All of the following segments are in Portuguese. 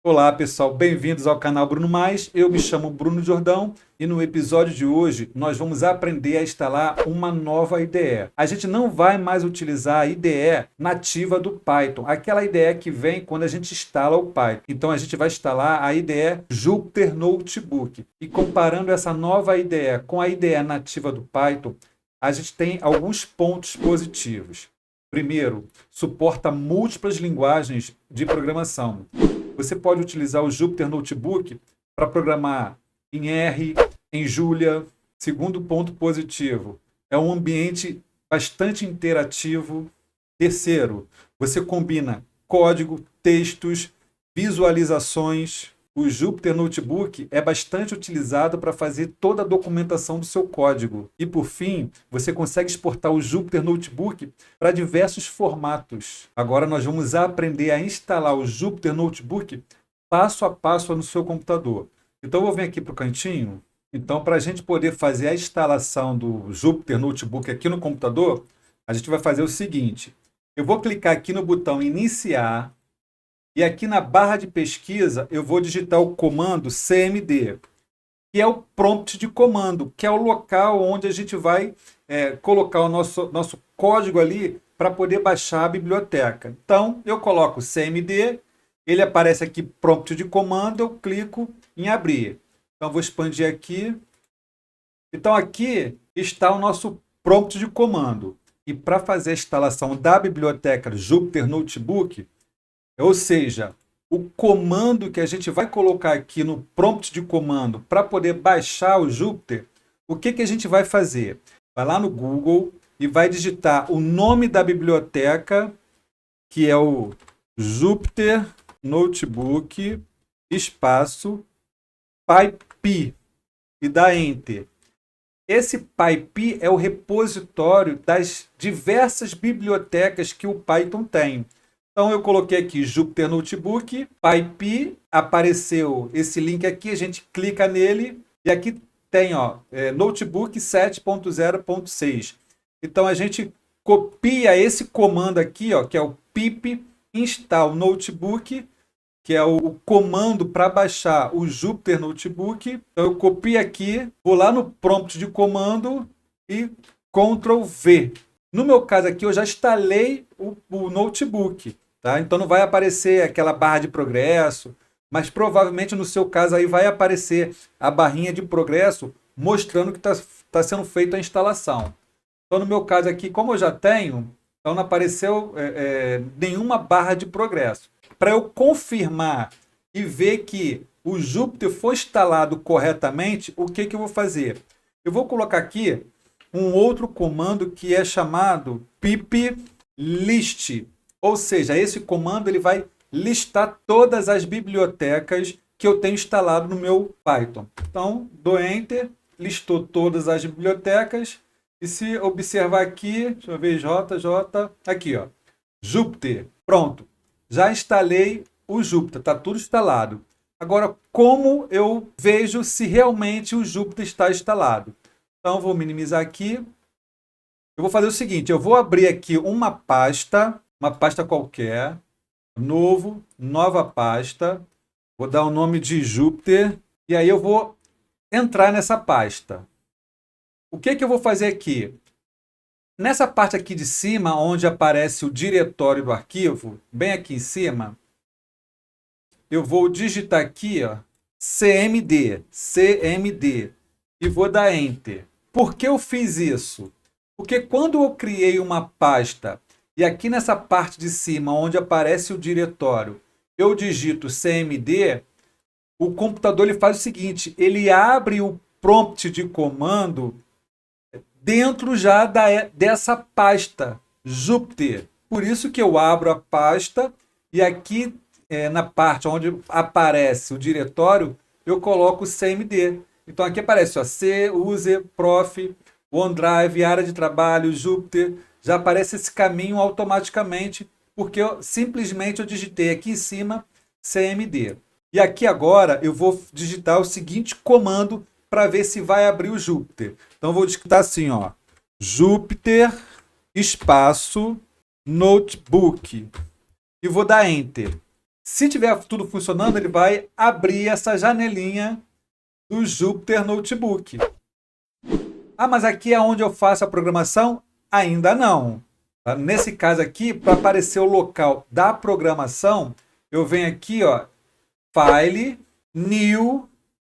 Olá pessoal, bem-vindos ao canal Bruno Mais. Eu me chamo Bruno Jordão e no episódio de hoje nós vamos aprender a instalar uma nova IDE. A gente não vai mais utilizar a IDE nativa do Python, aquela IDE que vem quando a gente instala o Python. Então a gente vai instalar a IDE Jupyter Notebook. E comparando essa nova IDE com a IDE nativa do Python, a gente tem alguns pontos positivos. Primeiro, suporta múltiplas linguagens de programação. Você pode utilizar o Jupyter Notebook para programar em R, em Julia. Segundo ponto positivo, é um ambiente bastante interativo. Terceiro, você combina código, textos, visualizações. O Jupyter Notebook é bastante utilizado para fazer toda a documentação do seu código. E por fim, você consegue exportar o Jupyter Notebook para diversos formatos. Agora nós vamos aprender a instalar o Jupyter Notebook passo a passo no seu computador. Então eu vou vir aqui para o cantinho. Então, para a gente poder fazer a instalação do Jupyter Notebook aqui no computador, a gente vai fazer o seguinte. Eu vou clicar aqui no botão Iniciar. E aqui na barra de pesquisa, eu vou digitar o comando cmd, que é o prompt de comando, que é o local onde a gente vai colocar o nosso código ali para poder baixar a biblioteca. Então, eu coloco cmd, ele aparece aqui prompt de comando, eu clico em abrir. Então, vou expandir aqui. Então, aqui está o nosso prompt de comando. E para fazer a instalação da biblioteca Jupyter Notebook, ou seja, o comando que a gente vai colocar aqui no prompt de comando para poder baixar o Jupyter, o que a gente vai fazer? Vai lá no Google e vai digitar o nome da biblioteca, que é o Jupyter Notebook, espaço, PyPy, e dá Enter. Esse PyPy é o repositório das diversas bibliotecas que o Python tem. Então eu coloquei aqui Jupyter Notebook, PyPy, apareceu esse link aqui, a gente clica nele e aqui tem Notebook 7.0.6. Então a gente copia esse comando aqui, que é o pip install notebook, que é o comando para baixar o Jupyter Notebook. Então eu copio aqui, vou lá no prompt de comando e Ctrl V. No meu caso aqui, eu já instalei o notebook, tá? Então não vai aparecer aquela barra de progresso, mas provavelmente no seu caso aí vai aparecer a barrinha de progresso mostrando que está sendo feita a instalação. Então no meu caso aqui, como eu já tenho, então não apareceu nenhuma barra de progresso. Para eu confirmar e ver que o Jupyter foi instalado corretamente, o que eu vou fazer? Eu vou colocar aqui um outro comando que é chamado piplist. Ou seja, esse comando ele vai listar todas as bibliotecas que eu tenho instalado no meu Python. Então, dou Enter, listou todas as bibliotecas. E se observar aqui, deixa eu ver, aqui, Jupyter. Pronto, já instalei o Jupyter, está tudo instalado. Agora, como eu vejo se realmente o Jupyter está instalado? Então, vou minimizar aqui. Eu vou fazer o seguinte, eu vou abrir aqui uma pasta qualquer, nova pasta, vou dar o nome de Jupyter, e aí eu vou entrar nessa pasta. O que eu vou fazer aqui? Nessa parte aqui de cima, onde aparece o diretório do arquivo, bem aqui em cima, eu vou digitar aqui, cmd, e vou dar Enter. Por que eu fiz isso? Porque quando eu criei uma pasta e aqui nessa parte de cima, onde aparece o diretório, eu digito cmd, o computador ele faz o seguinte, ele abre o prompt de comando dentro já dessa pasta Jupyter. Por isso que eu abro a pasta e aqui na parte onde aparece o diretório, eu coloco cmd. Então aqui aparece C, User, Prof, OneDrive, área de trabalho, Jupyter. Já aparece esse caminho automaticamente, porque simplesmente eu digitei aqui em cima cmd. E aqui agora eu vou digitar o seguinte comando para ver se vai abrir o Jupyter. Então eu vou digitar assim, Jupyter espaço notebook. E vou dar Enter. Se tiver tudo funcionando, ele vai abrir essa janelinha do Jupyter Notebook. Ah, mas aqui é onde eu faço a programação? Ainda não. Nesse caso aqui, para aparecer o local da programação, eu venho aqui, ó, File, New,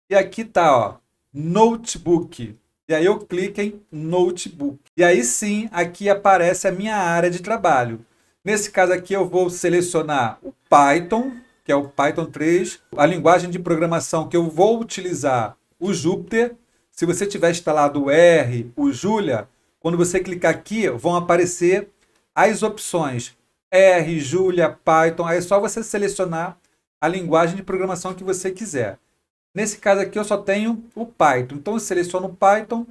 e aqui tá, ó, Notebook. E aí eu clico em Notebook. E aí sim, aqui aparece a minha área de trabalho. Nesse caso aqui eu vou selecionar o Python, que é o Python 3, a linguagem de programação que eu vou utilizar, o Jupyter. Se você tiver instalado o R, o Julia, quando você clicar aqui, vão aparecer as opções R, Julia, Python. Aí é só você selecionar a linguagem de programação que você quiser. Nesse caso aqui eu só tenho o Python. Então eu seleciono o Python,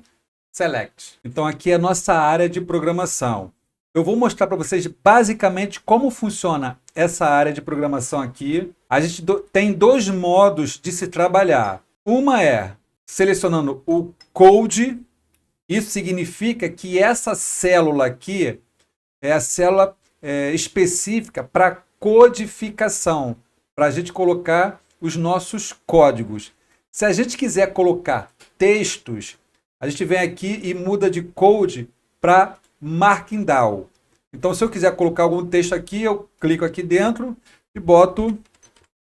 Select. Então aqui é a nossa área de programação. Eu vou mostrar para vocês basicamente como funciona essa área de programação aqui. A gente tem dois modos de se trabalhar. Uma é selecionando o Code. Isso significa que essa célula aqui é a célula específica para codificação, para a gente colocar os nossos códigos. Se a gente quiser colocar textos, a gente vem aqui e muda de Code para Markdown. Então, se eu quiser colocar algum texto aqui, eu clico aqui dentro e boto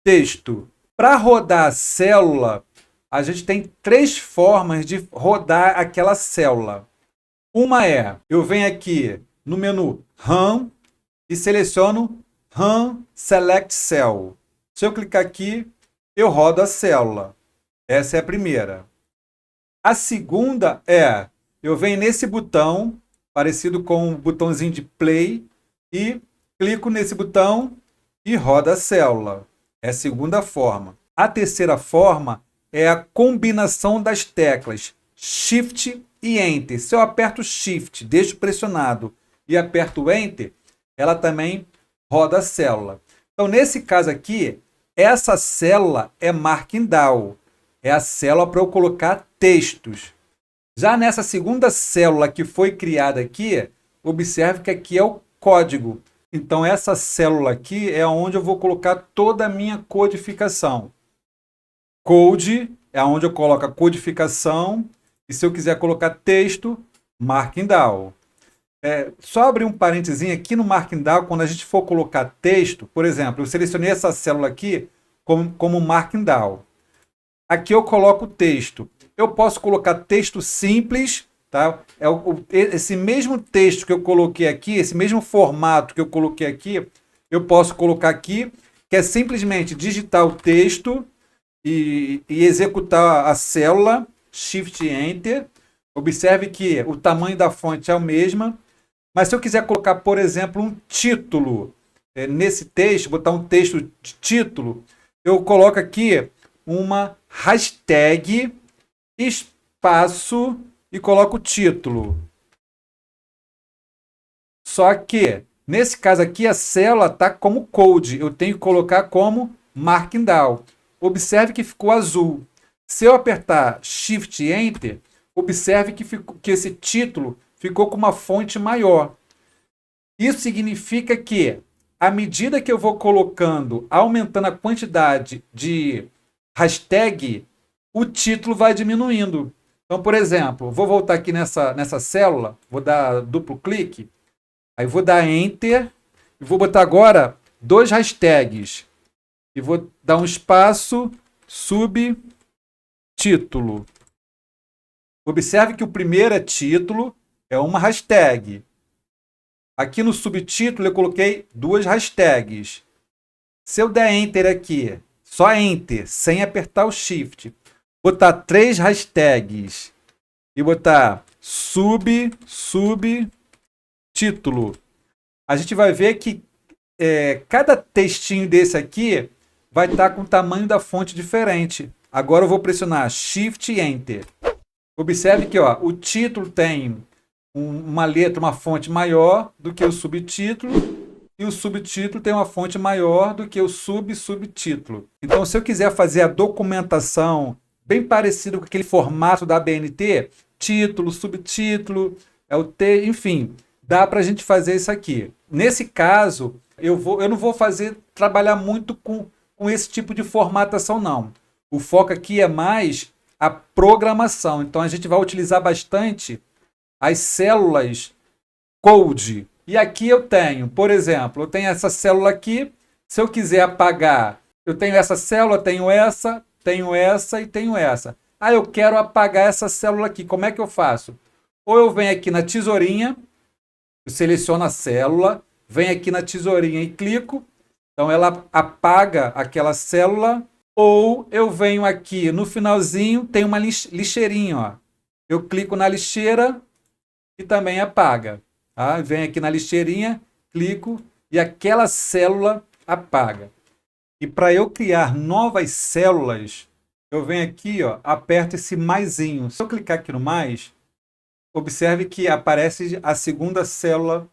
texto. Para rodar a célula, a gente tem três formas de rodar aquela célula. Uma é, eu venho aqui no menu Run e seleciono Run Select Cell. Se eu clicar aqui, eu rodo a célula. Essa é a primeira. A segunda é, eu venho nesse botão, parecido com o botãozinho de play, e clico nesse botão e roda a célula. É a segunda forma. A terceira forma é a combinação das teclas Shift e Enter. Se eu aperto Shift, deixo pressionado e aperto Enter, ela também roda a célula. Então, nesse caso aqui, essa célula é Markdown. É a célula para eu colocar textos. Já nessa segunda célula que foi criada aqui, observe que aqui é o código. Então, essa célula aqui é onde eu vou colocar toda a minha codificação. Code é onde eu coloco a codificação. E se eu quiser colocar texto, Markdown. Só abrir um parênteses aqui no Markdown, quando a gente for colocar texto, por exemplo, eu selecionei essa célula aqui como Markdown. Aqui eu coloco o texto. Eu posso colocar texto simples, tá? Esse mesmo texto que eu coloquei aqui, esse mesmo formato que eu coloquei aqui, eu posso colocar aqui, que é simplesmente digitar o texto e executar a célula, Shift e Enter. Observe que o tamanho da fonte é o mesmo. Mas se eu quiser colocar, por exemplo, um título nesse texto, botar um texto de título, eu coloco aqui uma hashtag, espaço e coloco o título. Só que, nesse caso aqui, a célula está como code. Eu tenho que colocar como Markdown. Observe que ficou azul. Se eu apertar Shift e Enter, observe que esse título ficou com uma fonte maior. Isso significa que, à medida que eu vou colocando, aumentando a quantidade de hashtag, o título vai diminuindo. Então, por exemplo, vou voltar aqui nessa célula, vou dar duplo clique, aí vou dar Enter, e vou botar agora 2 hashtags. E vou dar um espaço, subtítulo. Observe que o primeiro é título, é uma hashtag. Aqui no subtítulo eu coloquei 2 hashtags. Se eu der Enter aqui, só Enter, sem apertar o Shift, botar 3 hashtags e botar subtítulo, a gente vai ver que cada textinho desse aqui vai estar com o tamanho da fonte diferente. Agora eu vou pressionar Shift e Enter. Observe que o título tem uma letra, uma fonte maior do que o subtítulo, e o subtítulo tem uma fonte maior do que o subtítulo. Então, se eu quiser fazer a documentação bem parecido com aquele formato da ABNT, título, subtítulo, enfim, dá para a gente fazer isso aqui. Nesse caso, Eu não vou trabalhar muito com esse tipo de formatação, não. O foco aqui é mais a programação. Então a gente vai utilizar bastante as células code. E aqui eu tenho, por exemplo, eu tenho essa célula aqui. Se eu quiser apagar, eu tenho essa célula, tenho essa e tenho essa. Ah, eu quero apagar essa célula aqui. Como é que eu faço? Ou eu venho aqui na tesourinha, eu seleciono a célula, venho aqui na tesourinha e clico. Então ela apaga aquela célula. Ou eu venho aqui no finalzinho, tem uma lixeirinha, ó. Eu clico na lixeira e também apaga. Tá? Venho aqui na lixeirinha, clico e aquela célula apaga. E para eu criar novas células, eu venho aqui, ó, aperto esse maisinho. Se eu clicar aqui no mais, observe que aparece a segunda célula,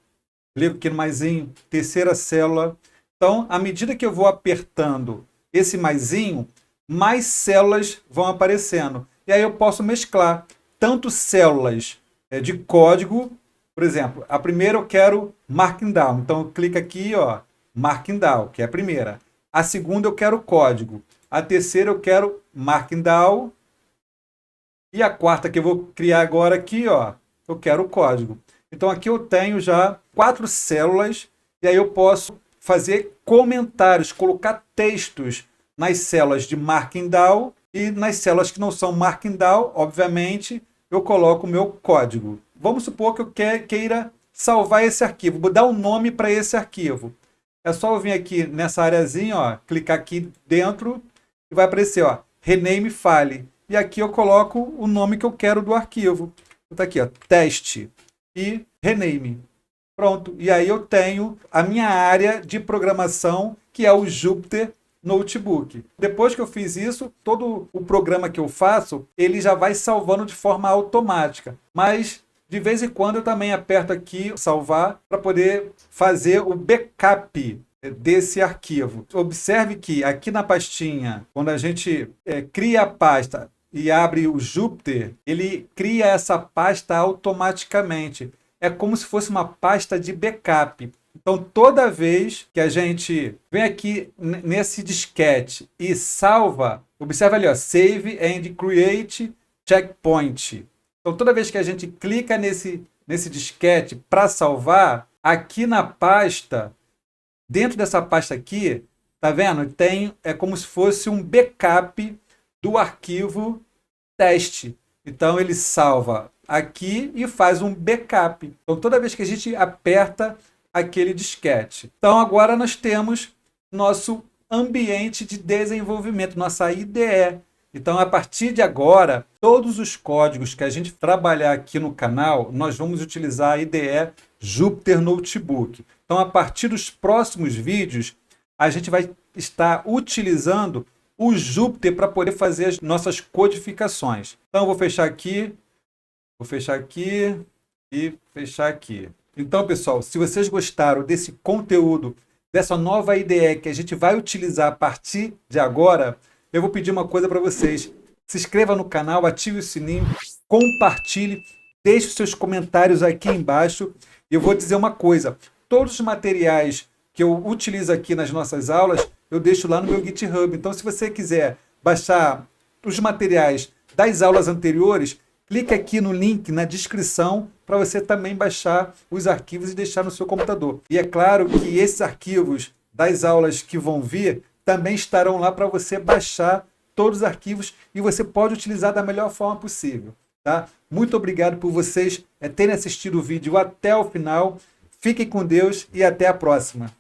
clico aqui no maisinho, terceira célula. Então, à medida que eu vou apertando esse maisinho, mais células vão aparecendo. E aí eu posso mesclar tanto células de código, por exemplo, a primeira eu quero Markdown Down. Então eu clico aqui, ó, Markdown Down, que é a primeira. A segunda eu quero código. A terceira eu quero Markdown Down. E a quarta que eu vou criar agora aqui, ó, eu quero código. Então aqui eu tenho já 4 células e aí eu posso fazer comentários, colocar textos nas células de Markdown Down e nas células que não são Markdown Down, obviamente, eu coloco o meu código. Vamos supor que eu queira salvar esse arquivo, vou dar um nome para esse arquivo. É só eu vir aqui nessa areazinha, ó, clicar aqui dentro e vai aparecer, ó, Rename File. E aqui eu coloco o nome que eu quero do arquivo. Está aqui, ó, teste e rename. Pronto. E aí eu tenho a minha área de programação, que é o Jupyter Notebook. Depois que eu fiz isso, todo o programa que eu faço, ele já vai salvando de forma automática. Mas de vez em quando eu também aperto aqui salvar para poder fazer o backup desse arquivo. Observe que aqui na pastinha, quando a gente cria a pasta e abre o Jupyter, ele cria essa pasta automaticamente. É como se fosse uma pasta de backup. Então, toda vez que a gente vem aqui nesse disquete e salva, observa ali, ó, Save and Create Checkpoint. Então, toda vez que a gente clica nesse disquete para salvar, aqui na pasta, dentro dessa pasta aqui, tá vendo? É como se fosse um backup do arquivo teste. Então, ele salva aqui e faz um backup. Então, toda vez que a gente aperta aquele disquete. Então, agora nós temos nosso ambiente de desenvolvimento, nossa IDE. Então, a partir de agora, todos os códigos que a gente trabalhar aqui no canal, nós vamos utilizar a IDE Jupyter Notebook. Então, a partir dos próximos vídeos, a gente vai estar utilizando o Jupyter para poder fazer as nossas codificações. Então, eu vou fechar aqui e fechar aqui. Então, pessoal, se vocês gostaram desse conteúdo, dessa nova IDE que a gente vai utilizar a partir de agora, eu vou pedir uma coisa para vocês. Se inscreva no canal, ative o sininho, compartilhe, deixe os seus comentários aqui embaixo. E eu vou dizer uma coisa, todos os materiais que eu utilizo aqui nas nossas aulas, eu deixo lá no meu GitHub. Então, se você quiser baixar os materiais das aulas anteriores, clique aqui no link na descrição para você também baixar os arquivos e deixar no seu computador. E é claro que esses arquivos das aulas que vão vir também estarão lá para você baixar todos os arquivos e você pode utilizar da melhor forma possível. Tá? Muito obrigado por vocês terem assistido o vídeo até o final. Fiquem com Deus e até a próxima.